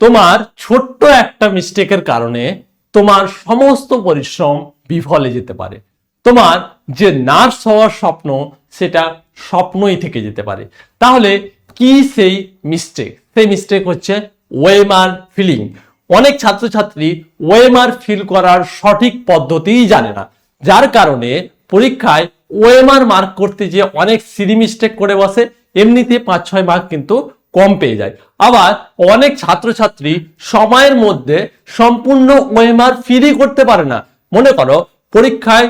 তোমার ছোট্ট একটা মিস্টেকের কারণে তোমার সমস্ত পরিশ্রম বিফলে যেতে পারে। তোমার যে নার্স হওয়ার স্বপ্ন সেটা স্বপ্নই থেকে যেতে পারে। তাহলে কি সেই মিস্টেক? সেই মিস্টেক হচ্ছে ওএমআর ফিলিং। অনেক ছাত্রছাত্রী ওএমআর ফিল করার সঠিক পদ্ধতিই জানে না, যার কারণে পরীক্ষায় ওএমআর মার্ক করতে যে অনেক সিলি মিস্টেক করে বসে, এমনিতে 5-6 মার্ক কিন্তু কম পেয়ে যায়। আবার অনেক ছাত্রছাত্রী সময়ের মধ্যে সম্পূর্ণ ওএমআর ফিলই করতে পারে না। মনে করো পরীক্ষায়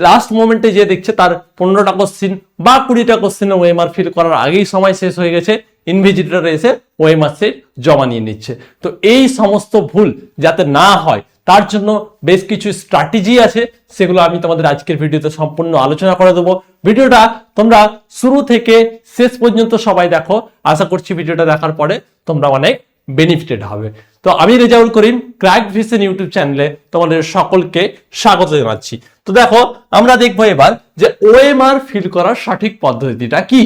লাস্ট মোমেন্টে যে দেখছে তার 15টা কোশ্চিন বা 20টা কোশ্চিনে ওএমআর ফিল করার আগেই সময় শেষ হয়ে গেছে, ইনভিজিলেটর এসে ওএমআর সেট জমা নিয়ে নিচ্ছে। তো এই সমস্ত ভুল যাতে না হয় তার জন্য বেশ কিছু স্ট্র্যাটেজি আছে, সেগুলো আমি তোমাদের আজকের ভিডিওতে সম্পূর্ণ আলোচনা করে দেবো। ভিডিওটা তোমরা শুরু থেকে শেষ পর্যন্ত সবাই দেখো, আশা করছি ভিডিওটা দেখার পরে তোমরা অনেক বেনিফিটেড হবে। তো আমি Rezaul Karim, crack vision YouTube চ্যানেলে তোমাদের সকলকে স্বাগত জানাচ্ছি। তো দেখো আমরা দেখবো এবার যে ওএমআর ফিল করার সঠিক পদ্ধতিটা কি।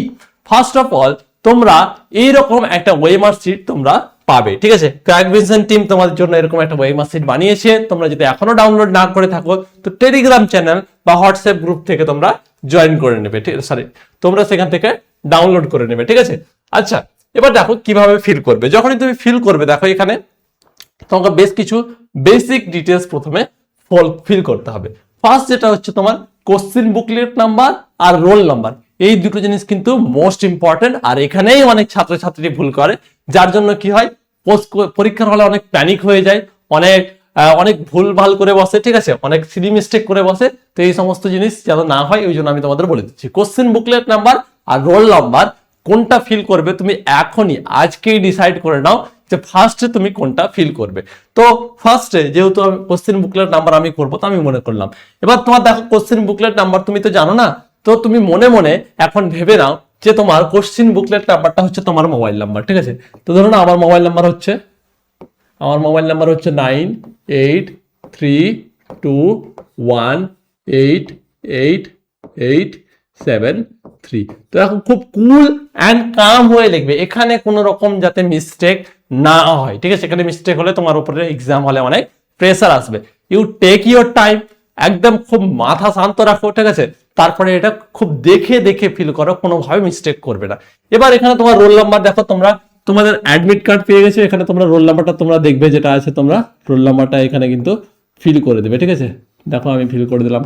ফার্স্ট অফ অল তোমরা এইরকম একটা ওএমআর শিট তোমরা পাবে, ঠিক আছে। ক্র্যাক ভিশন টিম তোমাদের জন্য এরকম একটা ওএমআর শিট বানিয়েছে। তোমরা যদি এখনো ডাউনলোড না করে থাকো তো টেলিগ্রাম চ্যানেল বা হোয়াটসঅ্যাপ গ্রুপ থেকে তোমরা জয়েন করে নেবে, ঠিক আছে, সরি তোমরা সেখান থেকে ডাউনলোড করে নেবে, ঠিক আছে। আচ্ছা এবার দেখো কিভাবে ফিল করবে। যখনই তুমি ফিল করবে দেখো এখানে তোমাকে বেশ কিছু বেসিক ডিটেলস প্রথমে ফিল করতে হবে। ফার্স্ট যেটা হচ্ছে তোমার কোশ্চেন বুকলেট নাম্বার আর রোল নাম্বার, এই দুটো জিনিস কিন্তু মোস্ট ইম্পর্টেন্ট। আর এখানেই অনেক ছাত্রছাত্রী ভুল করে, যার জন্য কি হয় পরীক্ষার হলে অনেক প্যানিক হয়ে যায়, অনেক ভুল ভাল করে বসে, ঠিক আছে, অনেক সিলি মিস্টেক করে বসে। তো এই সমস্ত জিনিস যেন না হয় ওই জন্য আমি তোমাদের বলে দিচ্ছি কোশ্চেন বুকলেট নাম্বার আর রোল নাম্বার কোনটা ফিল করবে তুমি এখনই আজকেই ডিসাইড করে নাও যে ফার্স্টে তুমি কোনটা ফিল করবে। তো ফার্স্টে যেহেতু কোশ্চেন বুকলেট নাম্বার আমি করবো, তো আমি মনে করলাম। এবার তোমার দেখো কোশ্চেন বুকলেট নাম্বার তুমি তো জানো না, তো তুমি মনে মনে এখন ভেবে নাও যে তোমার কোশ্চেন বুকলেট নাম্বারটা হচ্ছে তোমার মোবাইল নাম্বার, ঠিক আছে। তো ধরো না আমার মোবাইল নাম্বার হচ্ছে 9832188873। তো এখন খুব কুল অ্যান্ড কাম হয়ে লিখবে, এখানে কোনো রকম যাতে মিস্টেক না হয়, ঠিক আছে। এখানে মিস্টেক হলে তোমার উপরে এক্সাম হলে অনেক প্রেসার আসবে। ইউ টেক ইউর টাইম, একদম খুব মাথা শান্ত রাখো, ঠিক আছে। তারপরে এটা খুব দেখে দেখে ফিল করো, কোনোভাবে মিস্টেক করবে না। এবার এখানে তোমার রোল নাম্বার দেখো, তোমাদের অ্যাডমিট কার্ড পেয়ে গেছে, এখানে তোমরা রোল নাম্বারটা তোমরা দেখবে যেটা আছে, তোমরা রোল নাম্বারটা এখানে কিন্তু ফিল করে দেবে, ঠিক আছে। দেখো আমি ফিল করে দিলাম,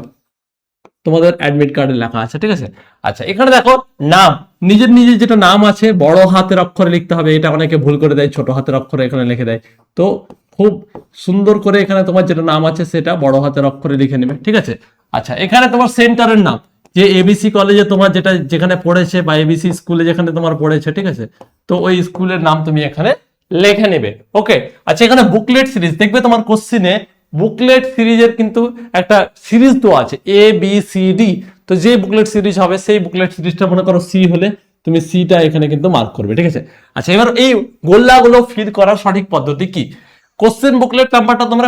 তোমাদের অ্যাডমিট কার্ডে লেখা আছে, ঠিক আছে। আচ্ছা এখানে দেখো নাম, নিজের যেটা নাম আছে বড় হাতের অক্ষরে লিখতে হবে, এটা অনেকে ভুল করে দেয়, ছোট হাতের অক্ষরে এখানে লিখে দেয়। তো খুব সুন্দর করে এখানে তোমার যেটা নাম আছে সেটা বড় হাতের অক্ষরে লিখে নেবে, ঠিক আছে। আচ্ছা এখানে তোমার সেন্টারের নাম, যে এবিসি কলেজে তোমার যেখানে পড়েছে বা এবিসি স্কুলে যেখানে তোমার পড়েছে, ঠিক আছে। তো ওই স্কুলের নাম তুমি এখানে লিখে নেবে, ওকে। আচ্ছা এখানে বুকলেট সিরিজ দেখবে, তোমার কোশ্চিনে বুকলেট সিরিজের কিন্তু একটা সিরিজ তো আছে ABCD। তো যে বুকলেট সিরিজ হবে সেই বুকলেট সিরিজটা মনে করো সি হলে তুমি সিটা এখানে কিন্তু মার্ক করবে, ঠিক আছে। আচ্ছা এবার এই গোল্লাগুলো ফিল করার সঠিক পদ্ধতি কি। কোশ্চেন বুকলেট নাম্বারটা তোমরা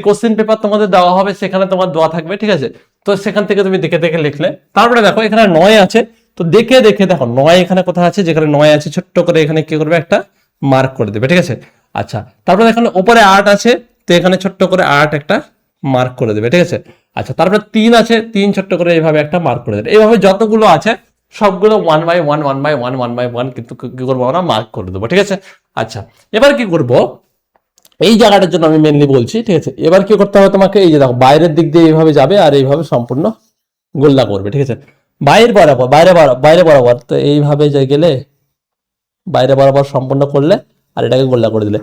কোশ্চেন পেপার তোমাদের দেওয়া হবে সেখানে তোমার দেওয়া থাকবে, ঠিক আছে। তো সেখান থেকে তুমি দেখে দেখে লিখলে। তারপরে দেখো এখানে 9 আছে, তো দেখে দেখে দেখো 9 এখানে কোথায় আছে, যেখানে 9 আছে ছোট্ট করে এখানে কি করবে একটা মার্ক করে দেবে, ঠিক আছে। আচ্ছা তারপরে এখানে উপরে 8 আছে, তো এখানে ছোট্ট করে 8 একটা মার্ক করে দেবে, ঠিক আছে। আচ্ছা তারপরে 3 আছে, 3 ছোট্ট করে এইভাবে একটা মার্ক করে দেবে। এইভাবে যতগুলো আছে সবগুলো 1 বাই 1 কিন্তু কি করবো আমরা মার্ক করে দেবো, ঠিক আছে। আচ্ছা এবার কি করব, এই জায়গাটার জন্য আমি মেনলি বলছি, ঠিক আছে। এবার কি করতে হবে তোমাকে, এই যে দেখো বাইরের দিক দিয়ে এইভাবে যাবে আর এইভাবে সম্পূর্ণ গোল্লা করবে, ঠিক আছে। বাইরে বরাবর তো এইভাবে যে গেলে বাইরে বরাবর সম্পূর্ণ করলে আর এটাকে গোল্লা করে দিলে,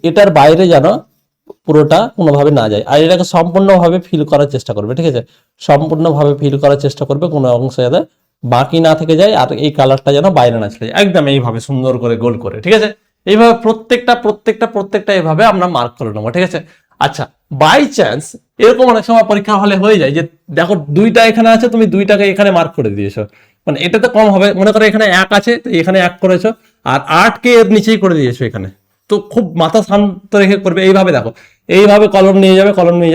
এটার বাইরে যেন পুরোটা কোনোভাবে না যায়। আর এটাকে সম্পূর্ণভাবে ফিল করার চেষ্টা করবে, ঠিক আছে। সম্পূর্ণভাবে ফিল করার চেষ্টা করবে, কোনো অংশ যাতে বাকি না থেকে যায়, আর এই কালারটা যেন বাইরে না চলে যায়, একদম এইভাবে সুন্দর করে গোল করে, ঠিক আছে। এইভাবে প্রত্যেকটা এইভাবে আমরা মার্ক করে নেবো, ঠিক আছে। আচ্ছা বাই চান্স এরকম অনেক সময় পরীক্ষা হলে হয়ে যায় যে দেখো 2টা এখানে আছে, তুমি 2টাকে এখানে মার্ক করে দিয়েছো, মানে এটাতে কম হবে। মনে করো এখানে 1 আছে, তো এখানে 1 করেছো, আর 8কে এর নিচেই করে দিয়েছো এখানে। তো খুব মাথা শান্ত রেখে করবে, এইভাবে দেখো এইভাবে কলম নিয়ে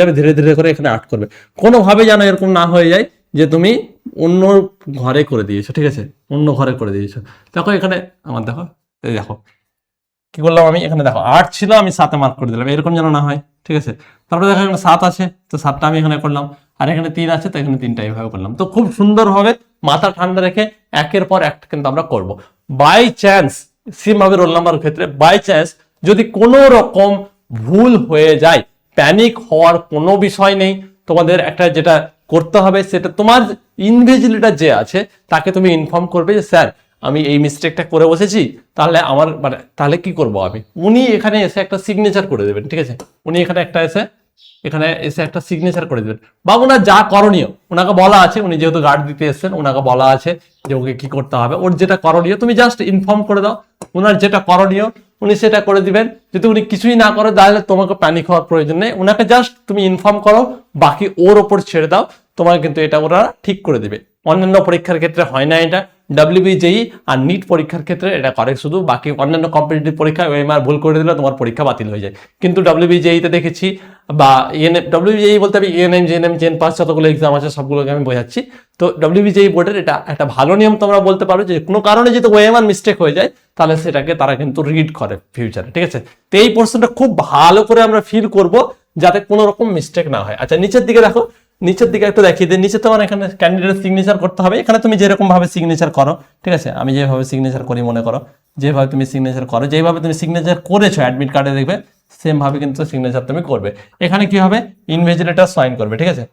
যাবে ধীরে ধীরে করে এখানে 8 করবে। কোনোভাবে যেন এরকম না হয়ে যায় যে তুমি অন্য ঘরে করে দিয়েছো, ঠিক আছে, অন্য ঘরে করে দিয়েছো। দেখো এখানে আমার দেখো, এই দেখো কি করলাম আমি এখানে দেখো 8 ছিল, আমি 7-এ মার্ক করে দিলাম, এরকম যেন না হয়, ঠিক আছে। তারপরে দেখো এখানে 7 আছে, তো 7টা আমি এখানে করলাম, আর এখানে 3 আছে, তো এখানে 3টা এইভাবে করলাম। তো খুব সুন্দরভাবে মাথা ঠান্ডা রেখে একের পর একটা কিন্তু আমরা করব। বাই চান্স সেম ভাবে রোল নাম্বার ক্ষেত্রে বাই চান্স যদি কোনো রকম ভুল হয়ে যায়, প্যানিক হওয়ার কোনো বিষয় নেই। তোমাদের একটা যেটা করতে হবে সেটা তোমার ইনভিজিলেটর যে আছে তাকে তুমি ইনফর্ম করবে যে স্যার আমি এই মিস্টেকটা করে বসেছি, তাহলে আমার মানে তাহলে কি করব আমি, উনি এখানে এসে একটা সিগনেচার করে দেবেন, ঠিক আছে। উনি এখানে এসে একটা সিগনেচার করে দেবেন, বা ওনার যা করণীয় ওনাকে বলা আছে, উনি যেহেতু গার্ড দিতে এসেছেন ওনাকে বলা আছে যে ওকে কি করতে হবে, ওর যেটা করণীয় তুমি জাস্ট ইনফর্ম করে দাও, ওনার যেটা করণীয় উনি সেটা করে দিবেন। যদি উনি কিছুই না করে তাহলে তোমাকে প্যানিক হওয়ার প্রয়োজন নেই, ওনাকে জাস্ট তুমি ইনফর্ম করো, বাকি ওর ওপর ছেড়ে দাও, তোমার কিন্তু এটা ওরা ঠিক করে দিবে। অন্যান্য পরীক্ষার ক্ষেত্রে হয় না এটা, WBJEE আর নিট পরীক্ষার ক্ষেত্রে এটা করে শুধু, বাকি অন্যান্য কম্পিটিটিভ পরীক্ষা ওএমআর ভুল করে দিলে তোমার পরীক্ষা বাতিল হয়ে যায়। কিন্তু WBJEE তে দেখেছি, বা WBJEE বলতে আমি ENM JNM জেন পাস যতগুলো এক্সাম আছে সবগুলোকে আমি বোঝাচ্ছি। তো WBJEE বোর্ডের এটা একটা ভালো নিয়ম, তোমরা বলতে পারো যে কোনো কারণে যদি ওএমআর মিস্টেক হয়ে যায় তাহলে সেটাকে তারা কিন্তু রিড করে ফিউচারে, ঠিক আছে। তো এই পোর্শনটা খুব ভালো করে আমরা ফিল করব যাতে কোনো রকম মিস্টেক না হয়। আচ্ছা নিচের দিকে দেখো, নিচের দিকে একটু দেখিয়ে দিই, নিচে তোমার এখানে ক্যান্ডিডেট সিগনেচার করতে হবে, এখানে তুমি যেরকম ভাবে সিগনেচার করো, ঠিক আছে, আমি যেভাবে সিগনেচার করি মনে করো, যেভাবে তুমি সিগনেচার করো, যেভাবে তুমি সিগনেচার করেছো অ্যাডমিট কার্ডে দেখবে সেম ভাবে কিন্তু সিগনেচার তুমি করবে। এখানে কি হবে, ইনভিজিলেটর সাইন করবে, ঠিক আছে,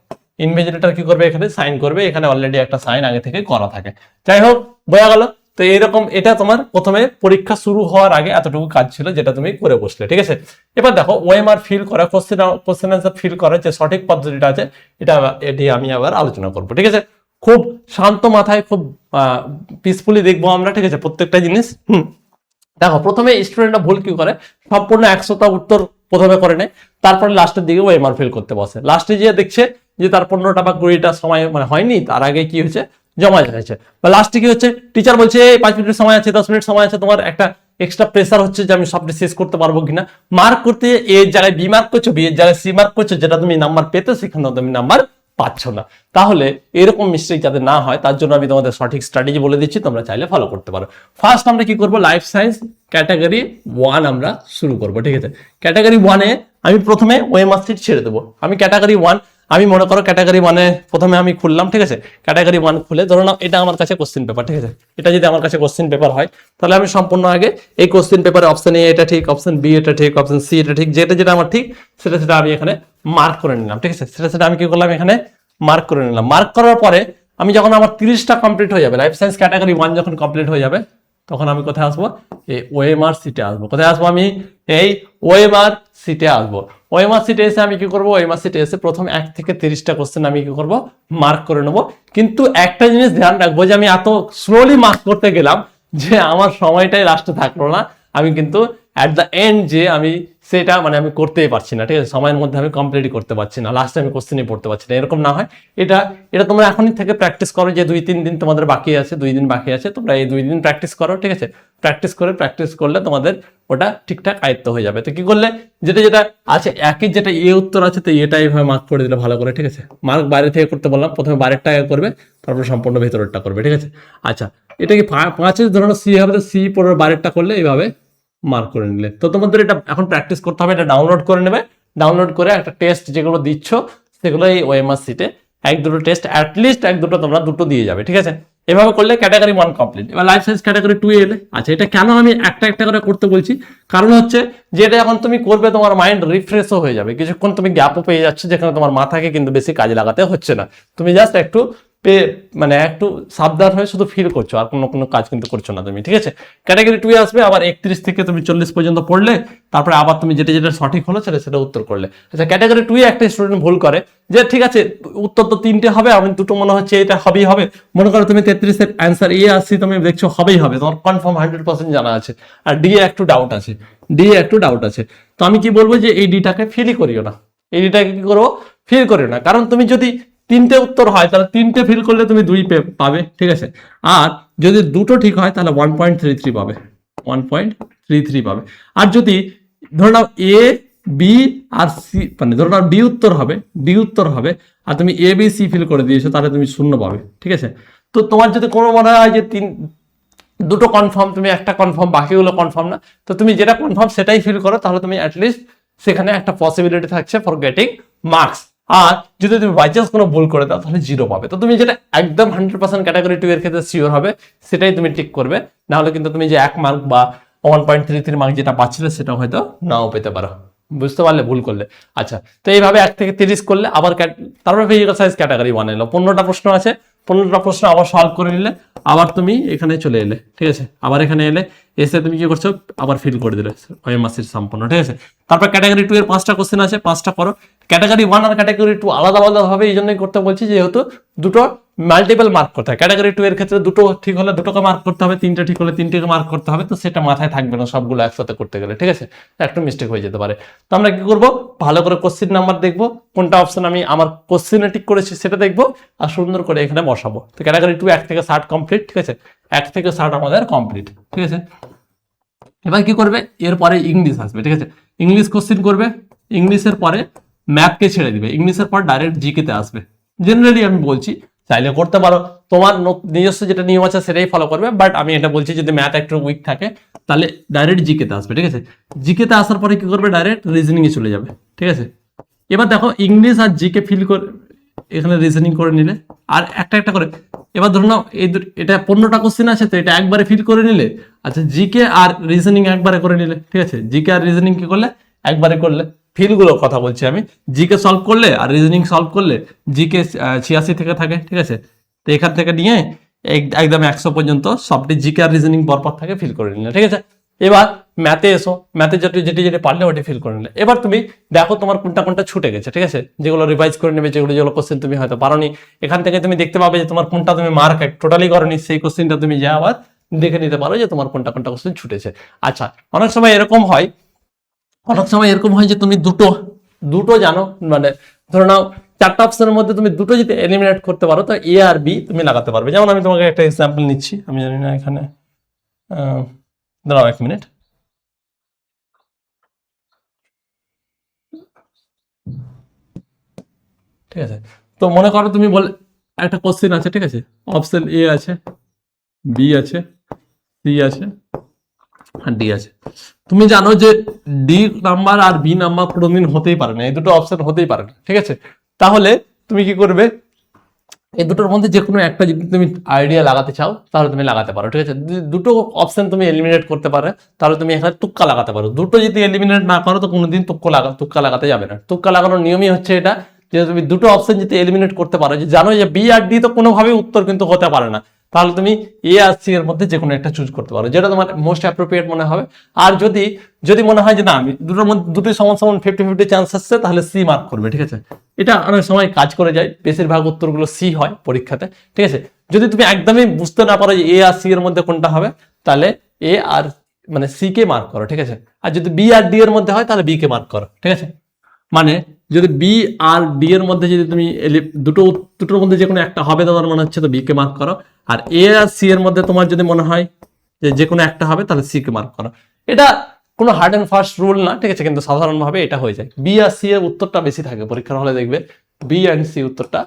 ইনভিজিলেটর কি করবে এখানে সাইন করবে, এখানে অলরেডি একটা সাইন আগে থেকে করা থাকে। যাই হোক বোঝা গেল। তো এরকম এটা তোমার প্রথমে পরীক্ষা শুরু হওয়ার আগে এতটুকু কাজ ছিল যেটা তুমি করে বসলে, ঠিক আছে। এবার দেখো ওএমআর ফিল করা, কোশ্চেন আনসার ফিল করার যে সঠিক পদ্ধতিটা আছে এটি আমি আবার আলোচনা করবো, ঠিক আছে। খুব শান্ত মাথায় খুব পিসফুলি দেখবো আমরা, ঠিক আছে, প্রত্যেকটা জিনিস। দেখো প্রথমে স্টুডেন্টরা ভুল কি করে, সম্পূর্ণ 100টা উত্তর প্রথমে করে নেয়, তারপরে লাস্টের দিকে ওএমআর ফিল করতে বসে, লাস্টে গিয়ে দেখছে যে তার 15টা বা 20টা সময় মানে হয়নি, তার আগে কি হয়েছে জমা যাচ্ছে, বা লাস্টে কি হচ্ছে টিচার বলছে 5 মিনিট সময় আছে, 10 মিনিট সময় আছে, তোমার একটা এক্সট্রা প্রেসার হচ্ছে যে আমি সবটা শেষ করতে পারবো কিনা, মার্ক করতে এর জায়গায় বি মার্ক করছো, বি এর জায়গায় সি মার্ক করছো, যেটা তুমি নাম্বার পেতে সেখানেও তুমি নাম্বার পাচ্ছ না। তাহলে এরকম মিস্টেক যাতে না হয় তার জন্য আমি তোমাদের সঠিক স্ট্র্যাটেজি বলে দিচ্ছি, তোমরা চাইলে ফলো করতে পারো। ফার্স্ট আমরা কি করব, লাইফ সায়েন্স ক্যাটাগরি 1 আমরা শুরু করব, ঠিক আছে। ক্যাটাগরি 1-এ আমি প্রথমে ওএমআর সিট ছেড়ে দেবো। আমি ক্যাটাগরি 1, আমি মনে করো ক্যাটাগরি 1-এ প্রথমে আমি খুললাম, ঠিক আছে। ক্যাটাগরি 1 খুলে ধরো না এটা আমার কাছে কোশ্চেন পেপার, ঠিক আছে, এটা যদি আমার কাছে কোশ্চেন পেপার হয় তাহলে আমি সম্পূর্ণ আগে এই কোশ্চেন পেপারে অপশন এ এটা ঠিক, অপশন বি এটা ঠিক, অপশন সি এটা ঠিক, যেটা যেটা আমার ঠিক সেটা আমি এখানে মার্ক করে নিলাম, ঠিক আছে। সেটা আমি কি করলাম, এখানে মার্ক করে নিলাম। মার্ক করার পরে আমি যখন আমার 30টা কমপ্লিট হয়ে যাবে, লাইফ সায়েন্স ক্যাটাগরি 1 যখন কমপ্লিট হয়ে যাবে তখন আমি কোথায় আসবো, এই ওএমআর সিটে আসবো। কোথায় আসবো আমি, এই ওএমআর সিটে আসবো। ওএমআর সিটে এসে আমি কি করবো, ওএমআর সিটে এসে প্রথম 1 থেকে 30টা কোশ্চেন আমি কি করবো, মার্ক করে নেবো। কিন্তু একটা জিনিস ধ্যান রাখবো যে আমি এত স্লোলি মার্ক করতে গেলাম যে আমার সময়টাই লাস্টে থাকলো না, আমি কিন্তু অ্যাট দ্য এন্ড যে আমি সেটা মানে আমি করতেই পারছি না, ঠিক আছে, সময়ের মধ্যে আমি কমপ্লিটই করতে পারছি না, লাস্টে আমি কোশ্চেনই পড়তে পারছি না, এরকম না হয়। এটা তোমরা এখনই থেকে প্র্যাকটিস করো, যে 2-3 দিন তোমাদের বাকি আছে, 2 দিন বাকি আছে, তোমরা এই 2 দিন প্র্যাকটিস করো, ঠিক আছে। প্র্যাকটিস করলে তোমাদের ওটা ঠিকঠাক আয়ত্ত হয়ে যাবে। তো কি করলে যেটা আছে একই, যেটা এ উত্তর আছে তো এটা এইভাবে মার্ক করে দিলে ভালো করে, ঠিক আছে। মার্ক বাইরে থেকে করতে বললাম, প্রথমে বাইরেরটা করবে, তারপর সম্পূর্ণ ভেতরেরটা করবে, ঠিক আছে। আচ্ছা এটা কি 5-এর ধরনের সি হবে, তো সি পরের বাইরেরটা করলে এইভাবে মার্ক করে নিলে। তো তোমাদের এটা এখন প্র্যাকটিস করতে হবে, এটা ডাউনলোড করে নেবে, ডাউনলোড করে একটা টেস্ট যেগুলো দিচ্ছ সেগুলো এই ওএমআর সিটে 1-2 টেস্ট অ্যাটলিস্ট 1-2 তোমরা 2 দিয়ে যাবে, ঠিক আছে। এভাবে করলে ক্যাটাগরি 1 কমপ্লিট। এবার লাইফ সায়েন্স ক্যাটাগরি 2 এলে, আচ্ছা এটা কেন আমি একটা করে করতে বলছি, কারণ হচ্ছে যে এটা যখন তুমি করবে তোমার মাইন্ড রিফ্রেশও হয়ে যাবে, কিছুক্ষণ তুমি গ্যাপও পেয়ে যাচ্ছে, যেখানে তোমার মাথাকে কিন্তু বেশি কাজে লাগাতে হচ্ছে না, তুমি জাস্ট একটু মানে একটু সাবধান হয়ে শুধু ফিল করছো, আর কোনো কাজ কিন্তু করছো না তুমি, ঠিক আছে। ক্যাটাগরি 2 আসবে, আবার 31 থেকে তুমি 40 পর্যন্ত পড়লে, তারপরে আবার তুমি যেটা সঠিক হলো সেটা উত্তর করলে। আচ্ছা ক্যাটাগরি 2 একটা স্টুডেন্ট ভুল করে যে ঠিক আছে উত্তর তো 3টে হবে, আমি 2টো মনে হচ্ছে এটা হবেই হবে, মনে করো তুমি 33-এর অ্যান্সার এ আসছি, তুমি দেখছো হবেই হবে, তোমার কনফার্ম 100% জানা আছে, আর ডি একটু ডাউট আছে, তো আমি কি বলবো যে এই ডিটাকে ফিলই করিও না, এই ডিটাকে কি করবো, ফিল করিও না। কারণ তুমি যদি 3টে উত্তর হয় তাহলে 3টে ফিল করলে তুমি 2 পাবে, ঠিক আছে। আর যদি 2টো ঠিক হয় তাহলে 1.33 পাবে, 1.33 পাবে। আর যদি ধরে নাও এ বি আর সি, মানে ধরে নাও ডি উত্তর হবে আর তুমি এ বি সি ফিল করে দিয়েছো, তাহলে তুমি 0 পাবে, ঠিক আছে। তো তোমার যদি কোনো মনে হয় যে দুটো কনফার্ম, তুমি একটা কনফার্ম, বাকিগুলো কনফার্ম না। তো তুমি যেটা কনফার্ম সেটাই ফিল করো, তাহলে তুমি অ্যাটলিস্ট সেখানে একটা পসিবিলিটি থাকছে ফর গেটিং মার্কস। আর যদি তুমি বাই চান্স কোনো ভুল করে দাও তাহলে 0 পাবে। তো তুমি যেটা একদম 100% ক্যাটাগরি 2 এর ক্ষেত্রে শিওর হবে সেটাই তুমি টিক করবে, না হলে কিন্তু তুমি যে 1 মার্ক বা 1.33 মার্ক যেটা পাচ্ছিলে সেটা হয়তো নাও পেতে পারো, বুঝতে পারলে ভুল করলে। আচ্ছা, তো এইভাবে 1 থেকে 30 করলে আবার তারপরে ফিজিক্যাল সায়েন্স ক্যাটাগরি 1 এলো, 15টা প্রশ্ন আছে, 15টা প্রশ্ন আবার সলভ করে নিলে, আবার তুমি এখানে চলে এলে, ঠিক আছে, আবার এখানে এলে, এসে তুমি কি করছো, আবার ফিল করে দিলে ওএমআরসির সম্পূর্ণ, ঠিক আছে। তারপর ক্যাটাগরি 2 এর 5টা কোশ্চেন আছে, 5টা করো। ক্যাটাগরি 1 আর ক্যাটাগরি 2 আলাদা আলাদা ভাবে এই জন্যই করতে বলছি, যেহেতু দুটো মাল্টিপল মার্ক করতে হয়। ক্যাটাগরি 2 এর ক্ষেত্রে দুটো ঠিক হলে দুটোকে মার্ক করতে হবে, 3টা ঠিক হলে 3টেকে মার্ক করতে হবে, তো সেটা মাথায় থাকবে না সবগুলো একসাথে করতে গেলে, ঠিক আছে, একটু মিস্টেক হয়ে যেতে পারে। তো আমরা কি করব, ভালো করে কোশ্চেন নাম্বার দেখবো, কোনটা অপশন আমি আমার কোশ্চেনে টিক করেছি সেটা দেখবো, আর সুন্দর করে এখানে বসাবো। তো ক্যাটাগরি 2 1 থেকে 60 কমপ্লিট, ঠিক আছে, 1 থেকে 60 আমাদের কমপ্লিট, ঠিক আছে। এবার কি করবে, এরপরে ইংলিশ আসবে, ঠিক আছে, ইংলিশ কোশ্চেন করবে, ইংলিশের পরে ম্যাথকে ছেড়ে দিবে, ইংলিশের পর ডাইরেক্ট জিকেতে আসবে। জেনারেলি আমি বলছি চাইলে করতে পারো, তোমার নিজস্ব যেটা নিয়ম আছে সেটাই ফলো করবে, বাট আমি এটা বলছি যদি ম্যাথ একটু উইক থাকে তাহলে ডাইরেক্ট জিকেতে আসবে, ঠিক আছে। জিকেতে আসার পরে কি করবে, ডাইরেক্ট রিজনিং এ চলে যাবে, ঠিক আছে। এবার দেখো ইংলিশ আর জিকে ফিল করে এখানে রিজনিং করে নিলে, আর একটা একটা করে, এবার ধরো নাও এটা 15টা কোশ্চেন আছে, তো এটা একবারে ফিল করে নিলে, আচ্ছা জিকে আর রিজনিং একবারে করে নিলে, ঠিক আছে, জিকে আর রিজনিং কি করলে, একবারে করলে। ফিলগুলোর কথা বলছি আমি, জিকে সলভ করলে আর রিজনিং সলভ করলে জিকে 86 থেকে থাকে, ঠিক আছে, তো এখান থেকে নিয়ে একদম 100 পর্যন্ত সবটি জিকে আর রিজনিং পরপর থাকে, ফিল করে নিলে, ঠিক আছে। এবার ম্যাথে এসো, ম্যাথে যেটি পারলে ওটি ফিল করে নিলে। এবার তুমি দেখো তোমার কোনটা কোনটা ছুটে গেছে, ঠিক আছে, যেগুলো রিভাইজ করে নেবে, যেগুলো কোশ্চেন তুমি হয়তো পারোনি, এখান থেকে তুমি দেখতে পাবে যে তোমার কোনটা তুমি মার্ক টোটালি করনি, সেই কোশ্চেনটা তুমি যা আবার দেখে নিতে পারো যে তোমার কোনটা কোনটা কোশ্চেন ছুটেছে। আচ্ছা, অনেক সময় এরকম হয় যে তুমি দুটো জানো, মানে ধরো নাও 4টা অপশনের মধ্যে তুমি দুটো যদি এলিমিনেট করতে পারো তো এ আর বি তুমি লাগাতে পারবে। যেমন আমি তোমাকে একটা এক্সাম্পল নিচ্ছি, আমি জানি না এখানে দাঁড়াও 1 মিনিট, ঠিক আছে। তো মনে করো তুমি বলে একটা কোশ্চেন আছে, ঠিক আছে, অপশন এ আছে, বি আছে, সি আছে আর ডি আছে। তুমি জানো যে ডি নাম্বার আর বি নাম্বার কোনোদিন হতেই পারে না, এই দুটো অপশন হতেই পারে না, ঠিক আছে। তাহলে তুমি কি করবে, এই দুটোর মধ্যে যে কোনো একটা যদি তুমি আইডিয়া লাগাতে চাও তাহলে তুমি লাগাতে পারো, ঠিক আছে। দুটো অপশন তুমি এলিমিনেট করতে পারো, তাহলে তুমি এখানে তুক্কা লাগাতে পারো। দুটো যদি এলিমিনেট না করো তো কোনোদিন তুক্কা লাগাতে যাবে না। তুক্কা লাগানোর নিয়মই হচ্ছে এটা, যে তুমি দুটো অপশন যদি এলিমিনেট করতে পারো, যে জানো যে বি আর ডি তো কোনোভাবেই উত্তর কিন্তু হতে পারে না, তাহলে তুমি এ আর সি এর মধ্যে যে কোনো একটা চুজ করতে পারো, যেটা তোমার মোস্ট অ্যাপ্রোপ্রিয়েট মনে হবে। আর যদি মনে হয় যে না আমি দুটোর মধ্যে দুটোই সমান 50-50 চান্স আসছে, তাহলে সি মার্ক করবে, ঠিক আছে। এটা অনেক সময় কাজ করে যায়, বেশিরভাগ উত্তরগুলো সি হয় পরীক্ষাতে, ঠিক আছে। যদি তুমি একদমই বুঝতে না পারো যে এ আর সি এর মধ্যে কোনটা হবে, তাহলে এ আর মানে সি কে মার্ক করো, ঠিক আছে। আর যদি বি আর ডি এর মধ্যে হয় তাহলে বি কে মার্ক করো, ঠিক আছে। মানে যদি বি আর ডি এর মধ্যে যদি তুমি দুটোর মধ্যে যে কোনো একটা হবে তোমার মনে হচ্ছে তো বি কে মার্ক করো, আর এ আর সি এর মধ্যে তোমার যদি মনে হয় যে কোনো একটা হবে তাহলে সি কে মার্ক করো। এটা কোনো হার্ড অ্যান্ড ফাস্ট রুল না, ঠিক আছে, কিন্তু সাধারণভাবে এটা হয়ে যায়। বি আর সি এর উত্তরটা বেশি থাকে পরীক্ষার হলে, দেখবে বি অ্যান্ড সি উত্তরটা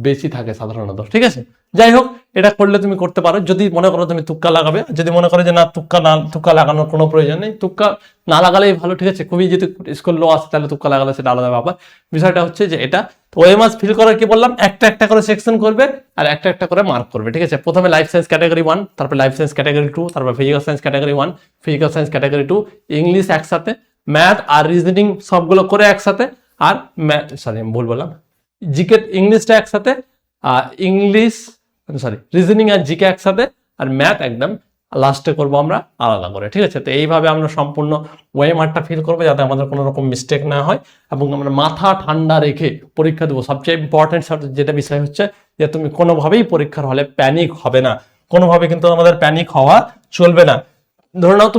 বেশি থাকে সাধারণত, ঠিক আছে। যাই হোক, এটা করলে তুমি করতে পারো যদি মনে করো তুমি তুক্কা লাগাবে, যদি মনে করো যে না তুক্কা লাগানোর কোনো প্রয়োজন নেই, তুক্কা না লাগালেই ভালো, ঠিক আছে। খুবই যদি স্কোর লো আসে তাহলে তুক্কা লাগালে সেটা আলাদা ব্যাপার। বিষয়টা হচ্ছে যে এটা ওএমআর ফিল করার কি বললাম, একটা একটা করে সেকশন করবে আর একটা একটা করে মার্ক করবে, ঠিক আছে। প্রথমে লাইফ সায়েন্স ক্যাটাগরি 1, তারপর লাইফ সায়েন্স ক্যাটাগরি 2, তারপর physical science category 1, physical science category 2, English একসাথে, ম্যাথ আর রিজনিং সবগুলো করে একসাথে, আর ভুল বললাম, জিকে ইংলিশটা একসাথে, রিজনিং আর জিকে একসাথে, আর ম্যাথ একদম লাস্টে করবো আমরা আলাদা করে, ঠিক আছে। তো এইভাবে আমরা সম্পূর্ণ ওএমআরটা ফিল করবো যাতে আমাদের কোনো রকম মিস্টেক না হয় এবং আমরা মাথা ঠান্ডা রেখে পরীক্ষা দেবো। সবচেয়ে ইম্পর্টেন্ট যেটা বিষয় হচ্ছে যে তুমি কোনোভাবেই পরীক্ষার হলে প্যানিক হবে না, কোনোভাবে কিন্তু আমাদের প্যানিক হওয়া চলবে না। ধরে নাও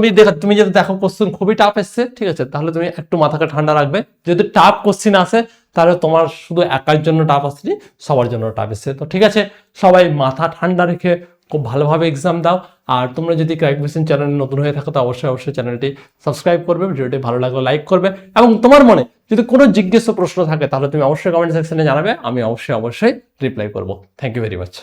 তুমি যদি দেখো কোশ্চেন খুবই টাফ এসছে, ঠিক আছে, তাহলে তুমি একটু মাথাকে ঠান্ডা রাখবে। যদি টাফ কোশ্চেন আসে তাহলে তোমার শুধু একার জন্য টাফ আসছে, সবার জন্য টাফ এসছে। তো ঠিক আছে, সবাই মাথা ঠান্ডা রেখে খুব ভালোভাবে এক্সাম দাও। আর তোমরা যদি ক্র্যাক ভিশন চ্যানেলে নতুন হয়ে থাকো তো অবশ্যই চ্যানেলটি সাবস্ক্রাইব করবে, ভিডিওটি ভালো লাগলে লাইক করবে, এবং তোমার মনে যদি কোনো জিজ্ঞাসা প্রশ্ন থাকে তাহলে তুমি অবশ্যই কমেন্ট সেকশনে জানাবে, আমি অবশ্যই রিপ্লাই করবো। Thank you very much.